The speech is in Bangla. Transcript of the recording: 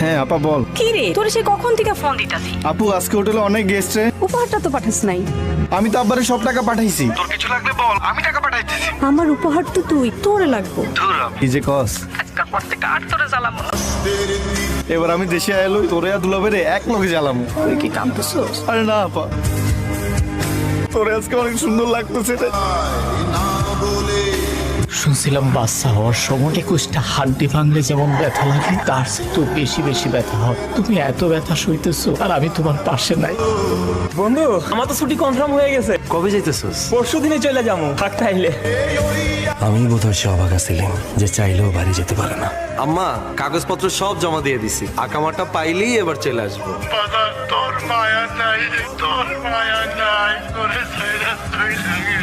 হ্যাঁ আপা বল। কি রে তোর সে কখন থেকে ফোন দিতাছি? আপু আজকে হোটেলে অনেক গেস্ট রে। উপহারটা তো পাঠাস নাই। আমি তো আব্বারে সব টাকা পাঠাইছি। তোর কিছু লাগলে বল, আমি টাকা পাঠাইতেছি। আমার উপহার তো তুই, তোরে লাগবো। কি যে কস, আজকাল পর থেকে আর তোরে জ্বালাবো না। এবার আমি দেশে আইলো তোরে আর দুলাবেরে এক লগে জ্বালামু। তুই কি কাঁদতেছস? আরে না আপা, তোরে আজকে অনেক সুন্দর লাগতেছে রে। শুনছিলাম বাচ্চা হওয়ার সময় 21টা হাড্ডি ভাঙলে যেমন ব্যথা লাগে তার তো বেশি বেশি ব্যথা হয়। তুমি এত ব্যথা সইতেছো আর আমি তোমার পাশে নাই। বন্ধু আমার তো ছুটি কনফার্ম হয়ে গেছে। কবে যাইতেছস? পরশু দিনে চলে যাবো থাকতে আইলে। আমি বোধহয় সে অবাক ছিলাম যে চাইলেও বাড়ি যেতে পারে না। আম্মা কাগজপত্র সব জমা দিয়ে দিছি, আকামাটা পাইলেই এবার চলে আসবো। তোর মায়া নাই, তোর মায়া নাই, তোরে ছাইরা তুই লাগে।